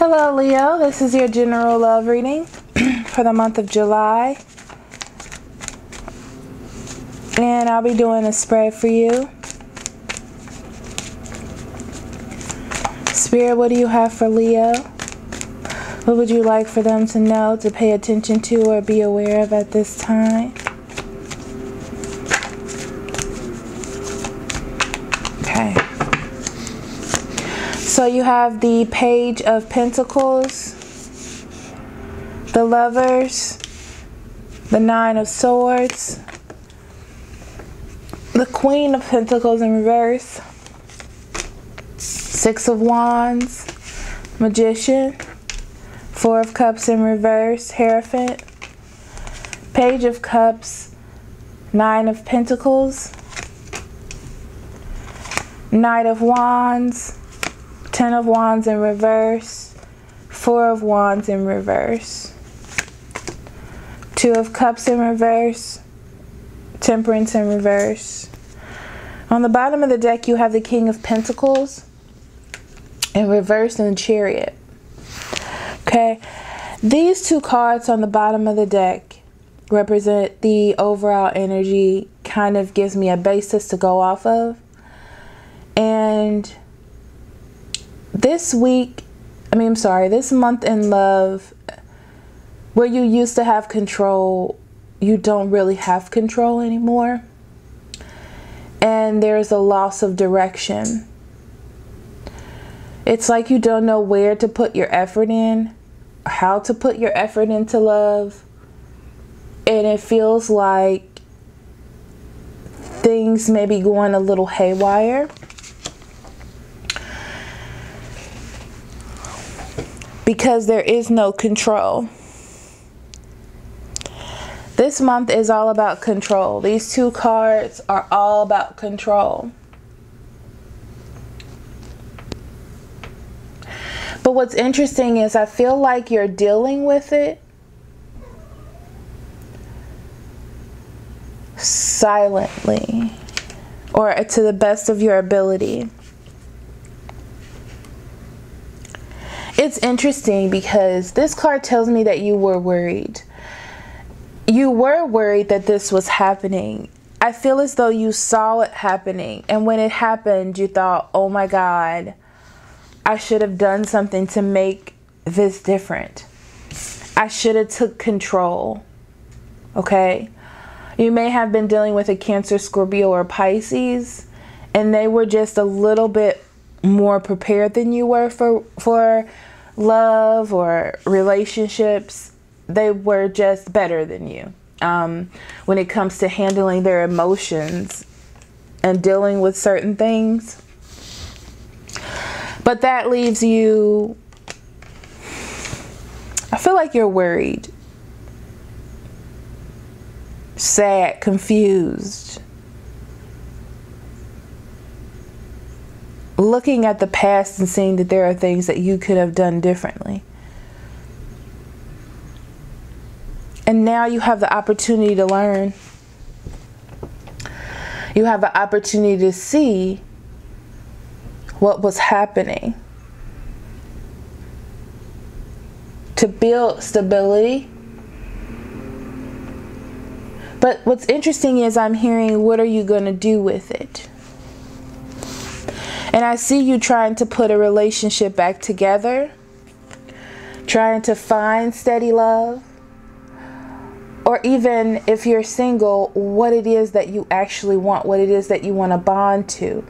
Hello Leo, this is your general love reading for the month of July. And I'll be doing a spread for you. Spirit, what do you have for Leo? What would you like for them to know, to pay attention to, or be aware of at this time? Okay. So you have the Page of Pentacles, the Lovers, the Nine of Swords, the Queen of Pentacles in reverse, Six of Wands, Magician, Four of Cups in reverse, Hierophant, Page of Cups, Nine of Pentacles, Knight of Wands, Ten of Wands in reverse, Four of Wands in reverse, Two of Cups in reverse, Temperance in reverse. On the bottom of the deck, you have the King of Pentacles in reverse and the Chariot. Okay, these two cards on the bottom of the deck represent the overall energy, kind of gives me a basis to go off of. And this month in love, where you used to have control, you don't really have control anymore. And there's a loss of direction. It's like you don't know where to put your effort in, how to put your effort into love. And it feels like things may be going a little haywire. Because there is no control. This month is all about control. These two cards are all about control. But what's interesting is I feel like you're dealing with it silently, or to the best of your ability. It's interesting because this card tells me that you were worried. You were worried that this was happening. I feel as though you saw it happening. And when it happened, you thought, oh my God, I should have done something to make this different. I should have took control. Okay? You may have been dealing with a Cancer, Scorpio, or Pisces, and they were just a little bit more prepared than you were for love or relationships. They were just better than you when it comes to handling their emotions and dealing with certain things. But that leaves you, I feel like you're worried, sad, confused, looking at the past and seeing that there are things that you could have done differently. And now you have the opportunity to learn. You have the opportunity to see what was happening, to build stability. But what's interesting is I'm hearing, what are you going to do with it? And I see you trying to put a relationship back together, trying to find steady love, or even if you're single, what it is that you actually want, what it is that you want to bond to.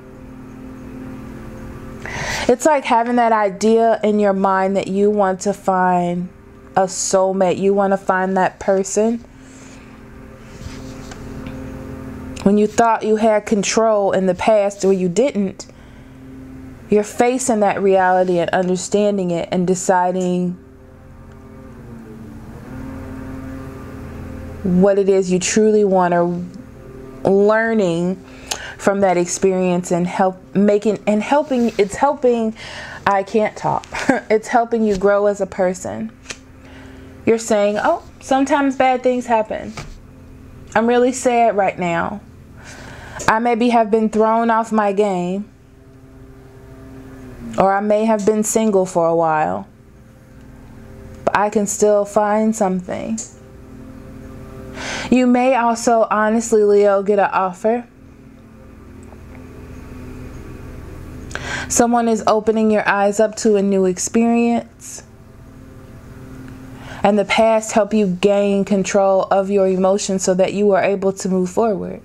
It's like having that idea in your mind that you want to find a soulmate. You want to find that person. When you thought you had control in the past or you didn't, you're facing that reality and understanding it and deciding what it is you truly want, or learning from that experience and it's helping, I can't talk. It's helping you grow as a person. You're saying, oh, sometimes bad things happen. I'm really sad right now. I maybe have been thrown off my game, or I may have been single for a while. I can still find something. You may also, honestly, Leo, get an offer. Someone is opening your eyes up to a new experience. And the past helped you gain control of your emotions so that you are able to move forward.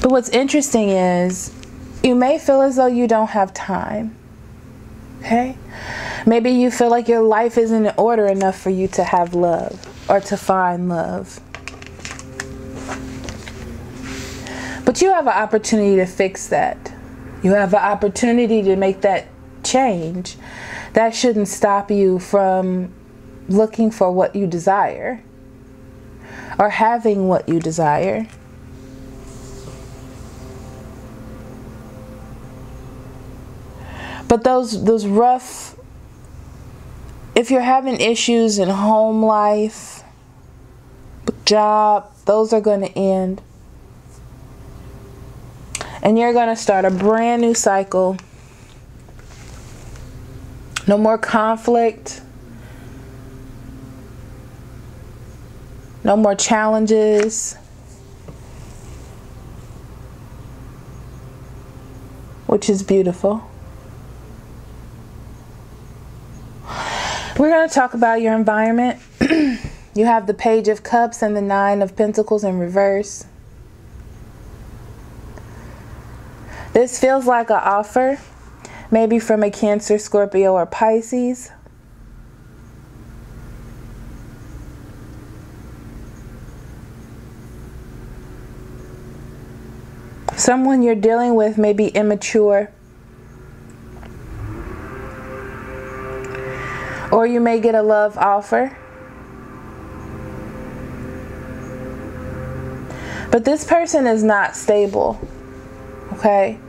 But what's interesting is you may feel as though you don't have time. Okay? Maybe you feel like your life isn't in order enough for you to have love or to find love. But you have an opportunity to fix that. You have an opportunity to make that change. That shouldn't stop you from looking for what you desire or having what you desire. But those rough, if you're having issues in home life, job, those are going to end. And you're going to start a brand new cycle. No more conflict. No more challenges. Which is beautiful. We're going to talk about your environment. You have the Page of Cups and the Nine of Pentacles in reverse. This feels like an offer, maybe from a Cancer, Scorpio, or Pisces. Someone you're dealing with may be immature. Or you may get a love offer. But this person is not stable. Okay?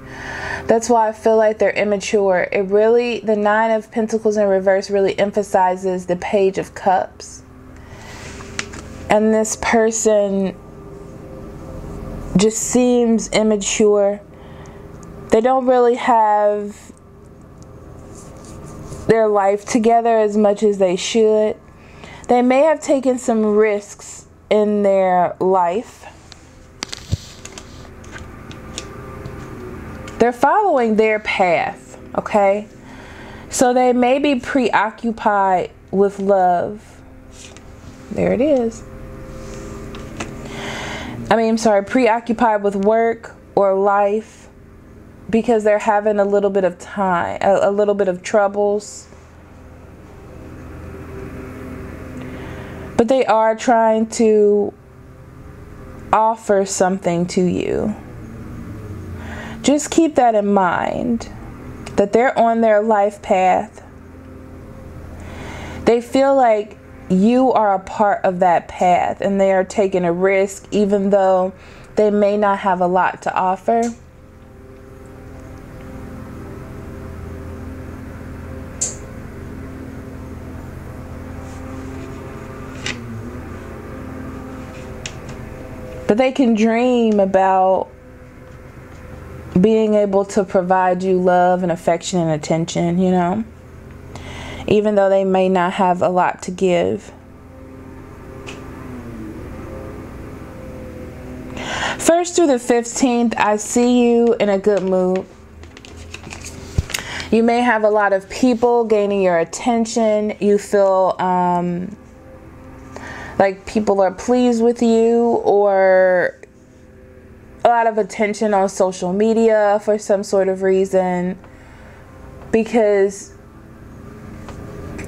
That's why I feel like they're immature. It really, the Nine of Pentacles in reverse really emphasizes the Page of Cups. And this person just seems immature. They don't really have their life together as much as they should. They may have taken some risks in their life. They're following their path, okay? So they may be preoccupied with love. There it is. Preoccupied with work or life because they're having a little bit of time, a little bit of troubles. But they are trying to offer something to you. Just keep that in mind, that they're on their life path. They feel like you are a part of that path and they are taking a risk even though they may not have a lot to offer. But they can dream about being able to provide you love and affection and attention, you know, even though they may not have a lot to give. First through the 15th, I see you in a good mood. You may have a lot of people gaining your attention. You feel like people are pleased with you, or a lot of attention on social media for some sort of reason because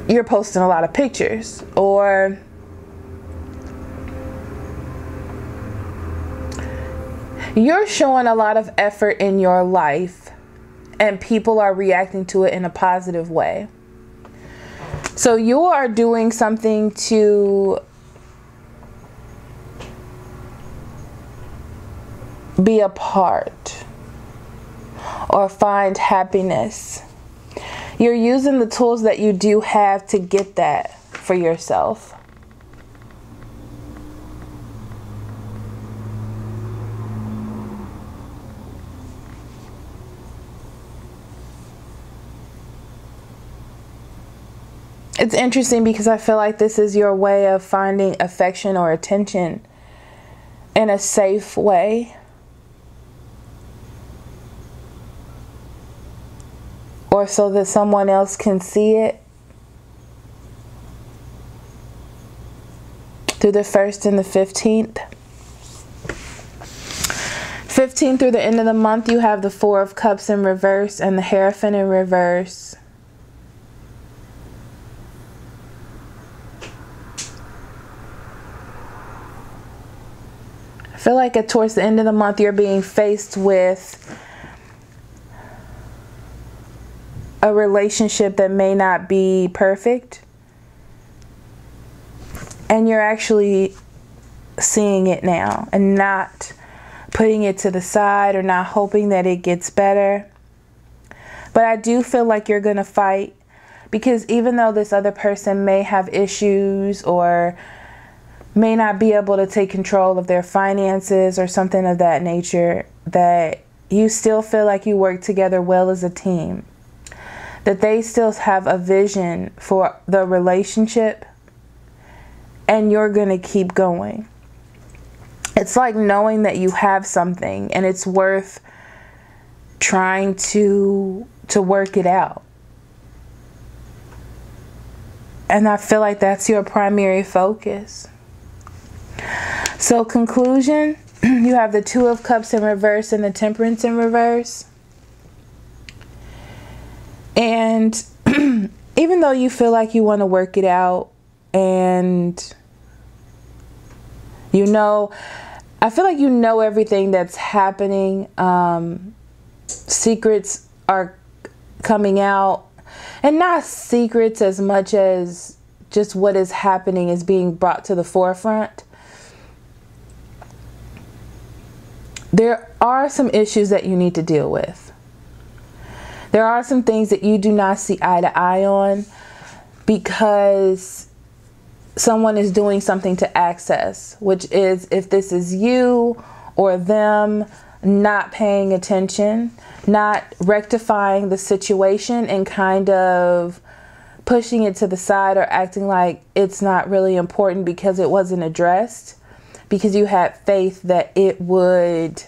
you're posting a lot of pictures, or you're showing a lot of effort in your life and people are reacting to it in a positive way. So you are doing something to be a part or find happiness. You're using the tools that you do have to get that for yourself. It's interesting because I feel like this is your way of finding affection or attention in a safe way. Or so that someone else can see it. Through the 1st and the 15th. 15th through the end of the month, you have the 4 of Cups in reverse and the Hierophant in reverse. I feel like towards the end of the month, you're being faced with a relationship that may not be perfect. And you're actually seeing it now and not putting it to the side or not hoping that it gets better. But I do feel like you're going to fight, because even though this other person may have issues or may not be able to take control of their finances or something of that nature, that you still feel like you work together well as a team. That they still have a vision for the relationship and you're going to keep going. It's like knowing that you have something and it's worth trying to work it out. And I feel like that's your primary focus. So conclusion, you have the 2 of Cups in reverse and the Temperance in reverse. And even though you feel like you want to work it out and you know, I feel like you know everything that's happening. Secrets are coming out, and not secrets as much as just what is happening is being brought to the forefront. There are some issues that you need to deal with. There are some things that you do not see eye to eye on because someone is doing something to access, which is if this is you or them not paying attention, not rectifying the situation and kind of pushing it to the side or acting like it's not really important because it wasn't addressed, because you had faith that it would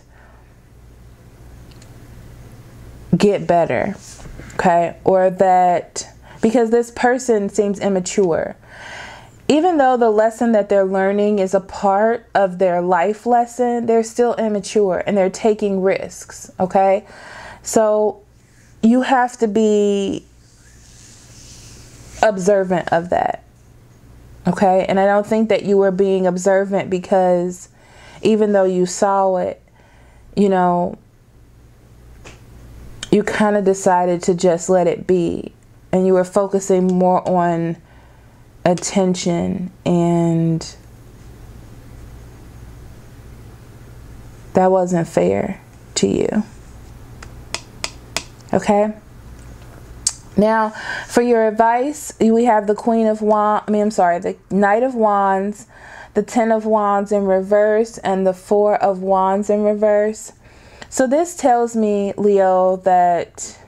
get better, okay? Or that because this person seems immature. Even though the lesson that they're learning is a part of their life lesson, they're still immature and they're taking risks, okay? So you have to be observant of that, okay? And I don't think that you were being observant because even though you saw it, you know, you kind of decided to just let it be. And you were focusing more on attention, and that wasn't fair to you. Okay? Now, for your advice, we have the the Knight of Wands, the 10 of Wands in reverse, and the 4 of Wands in reverse. So this tells me, Leo, that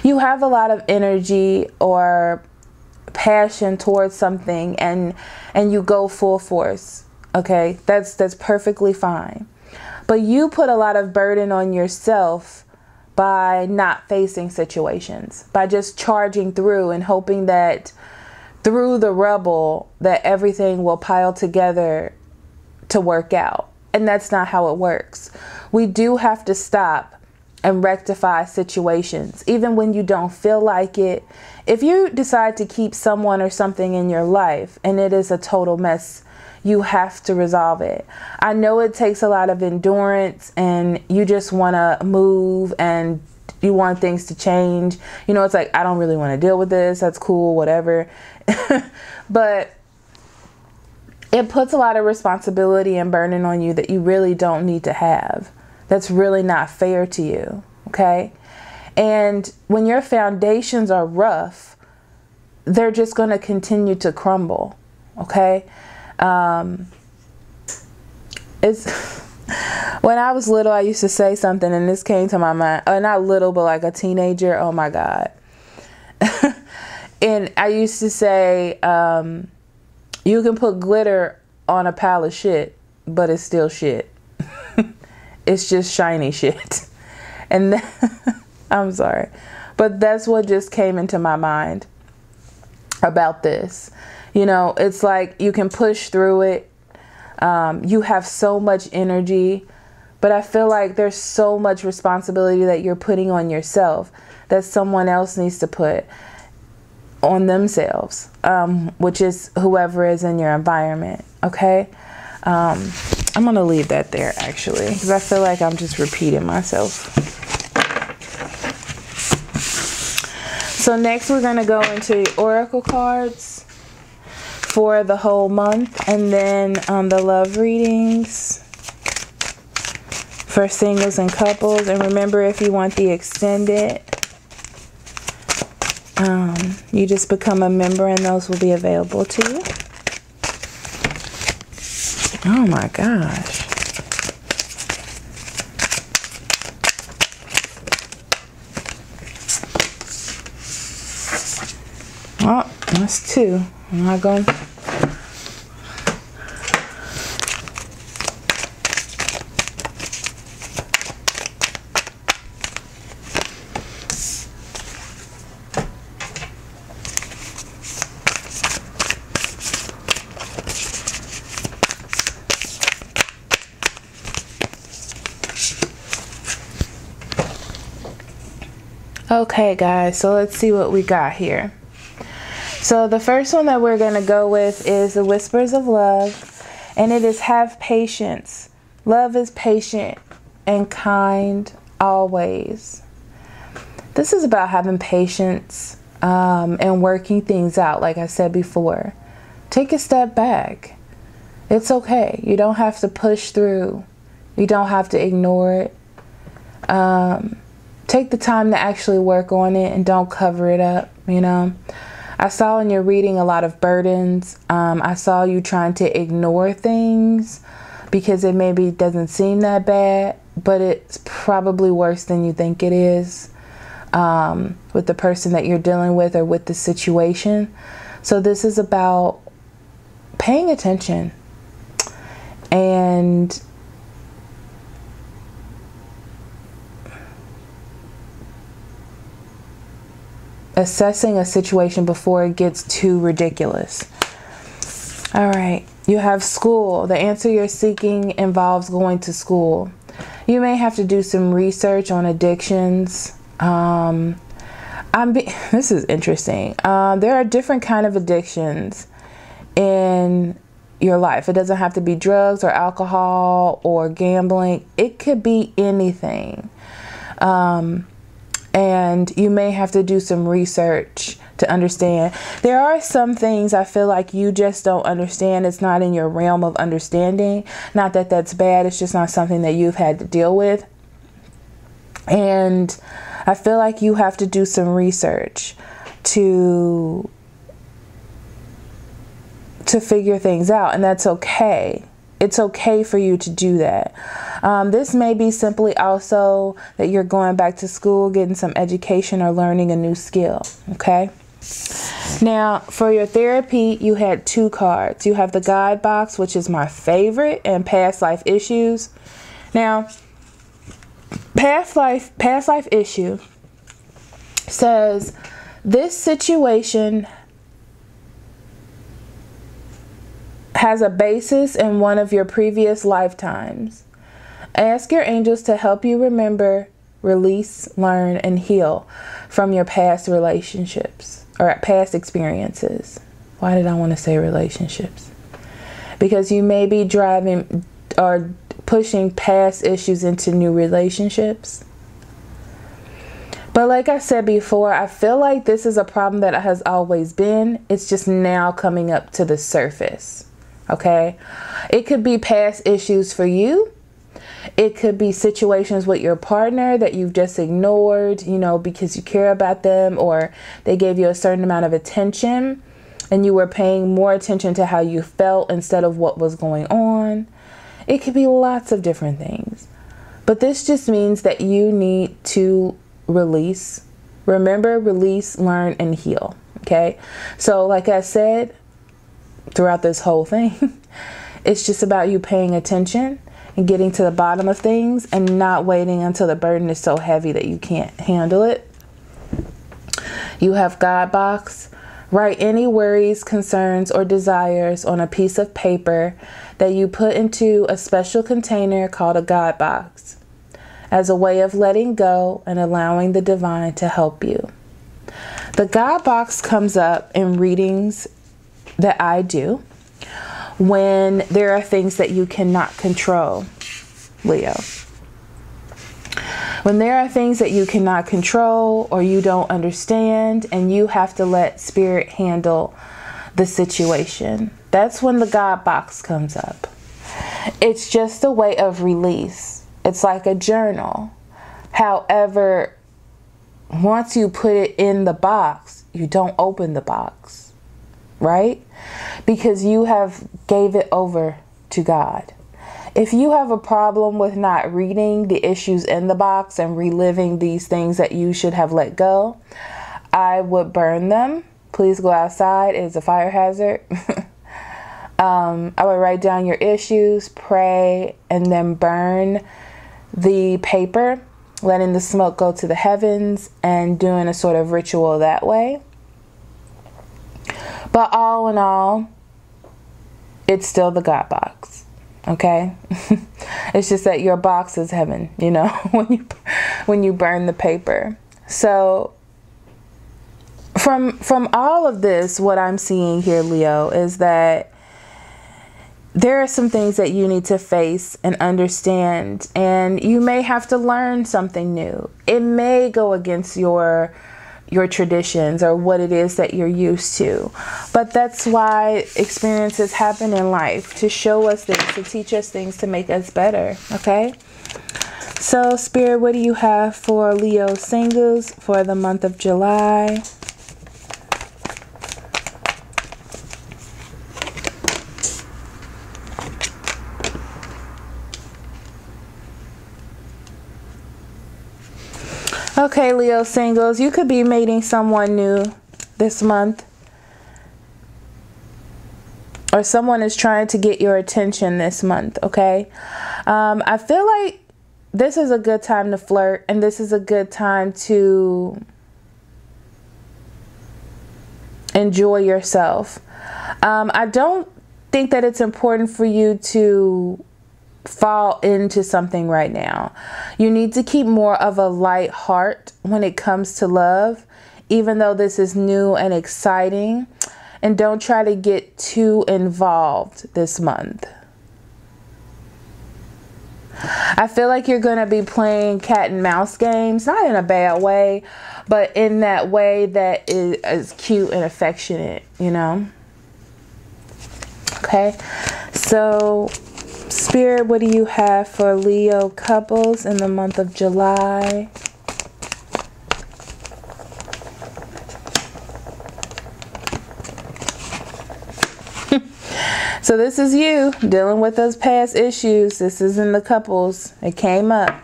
you have a lot of energy or passion towards something and you go full force. Okay, that's perfectly fine. But you put a lot of burden on yourself by not facing situations, by just charging through and hoping that through the rubble that everything will pile together to work out. And that's not how it works. We do have to stop and rectify situations, even when you don't feel like it. If you decide to keep someone or something in your life and it is a total mess, you have to resolve it. I know it takes a lot of endurance and you just want to move and you want things to change. You know, it's like, I don't really want to deal with this. That's cool, whatever. But it puts a lot of responsibility and burden on you that you really don't need to have. That's really not fair to you, okay? And when your foundations are rough, they're just going to continue to crumble, okay? It's when I was little, I used to say something, and this came to my mind. Not little, but like a teenager. Oh my God. And I used to say, you can put glitter on a pile of shit, but it's still shit. It's just shiny shit. And I'm sorry, but that's what just came into my mind about this. You know, it's like you can push through it. You have so much energy, but I feel like there's so much responsibility that you're putting on yourself that someone else needs to put on themselves, which is whoever is in your environment. Okay. I'm going to leave that there actually, because I feel like I'm just repeating myself. So next we're going to go into oracle cards for the whole month, and then the love readings for singles and couples. And remember, if you want the extended, you just become a member and those will be available to you. Oh my gosh. Oh, that's two. I'm not going to. Okay guys, so let's see what we got here. So the first one that we're going to go with is the Whispers of Love, and it is have patience. Love is patient and kind always. This is about having patience and working things out. Like I said before, take a step back. It's okay. You don't have to push through. You don't have to ignore it. Take the time to actually work on it and don't cover it up, you know. I saw in your reading a lot of burdens. I saw you trying to ignore things because it maybe doesn't seem that bad, but it's probably worse than you think it is with the person that you're dealing with or with the situation. So this is about paying attention and assessing a situation before it gets too ridiculous. All right, you have school. The answer you're seeking involves going to school. You may have to do some research on addictions. This is interesting. There are different kind of addictions in your life. It doesn't have to be drugs or alcohol or gambling. It could be anything. And you may have to do some research to understand. There are some things I feel like you just don't understand. It's not in your realm of understanding. Not that that's bad. It's just not something that you've had to deal with. And I feel like you have to do some research to figure things out. And that's okay. It's okay for you to do that. This may be simply also that you're going back to school, getting some education or learning a new skill. Okay. Now for your therapy, you had two cards. You have the guide box, which is my favorite, and past life issues. Now, past life issue says this situation has a basis in one of your previous lifetimes. Ask your angels to help you remember, release, learn, and heal from your past relationships or past experiences. Why did I want to say relationships? Because you may be driving or pushing past issues into new relationships. But like I said before, I feel like this is a problem that has always been. It's just now coming up to the surface. Okay, it could be past issues for you. It could be situations with your partner that you've just ignored, you know, because you care about them, or they gave you a certain amount of attention and you were paying more attention to how you felt instead of what was going on. It could be lots of different things. But this just means that you need to release. Remember, release, learn, and heal. Okay, so like I said throughout this whole thing, it's just about you paying attention and getting to the bottom of things and not waiting until the burden is so heavy that you can't handle it. You have God box. Write any worries, concerns, or desires on a piece of paper that you put into a special container called a God box as a way of letting go and allowing the divine to help you. The God box comes up in readings that I do when there are things that you cannot control, Leo. When there are things that you cannot control or you don't understand and you have to let spirit handle the situation, that's when the God box comes up. It's just a way of release. It's like a journal. However, once you put it in the box, you don't open the box, right? Because you have gave it over to God. If you have a problem with not reading the issues in the box and reliving these things that you should have let go, I would burn them. Please go outside. It's a fire hazard. I would write down your issues, pray, and then burn the paper, letting the smoke go to the heavens and doing a sort of ritual that way. But all in all, it's still the God box. Okay, it's just that your box is heaven, you know, when you burn the paper. So from all of this, what I'm seeing here, Leo, is that there are some things that you need to face and understand, and you may have to learn something new. It may go against your traditions or what it is that you're used to. But that's why experiences happen in life, to show us things, to teach us things, to make us better. Okay? So, Spirit, what do you have for Leo singles for the month of July? Okay, Leo singles, you could be meeting someone new this month. Or someone is trying to get your attention this month, okay? I feel like this is a good time to flirt, and this is a good time to enjoy yourself. I don't think that it's important for you to fall into something right now. You need to keep more of a light heart when it comes to love, even though this is new and exciting. And don't try to get too involved this month. I feel like you're going to be playing cat and mouse games, not in a bad way, but in that way that is cute and affectionate, you know? Okay, so Spirit, what do you have for Leo couples in the month of July? So this is you dealing with those past issues. This is in the couples. It came up.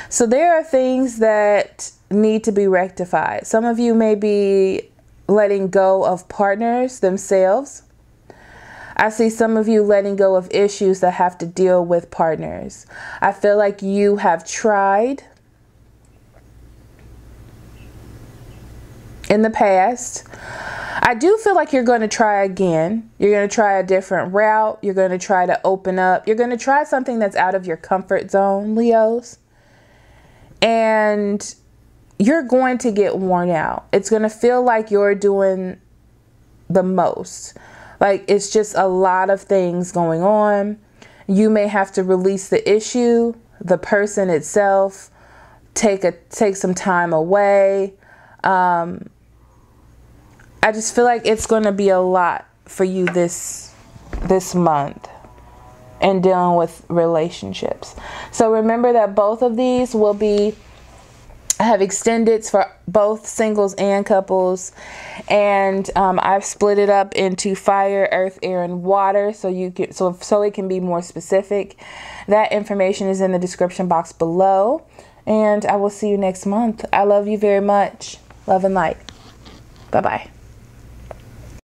So there are things that need to be rectified. Some of you may be letting go of partners themselves. I see some of you letting go of issues that have to deal with partners. I feel like you have tried in the past. I do feel like you're going to try again. You're going to try a different route. You're going to try to open up. You're going to try something that's out of your comfort zone, Leos. And you're going to get worn out. It's going to feel like you're doing the most. Like it's just a lot of things going on. You may have to release the issue, the person itself, take some time away. I just feel like it's going to be a lot for you this month in dealing with relationships. So remember that both of these will have extendeds for both singles and couples, and I've split it up into fire, earth, air, and water, so it can be more specific. That information is in the description box below, and I will see you next month. I love you very much. Love and light. Bye-bye.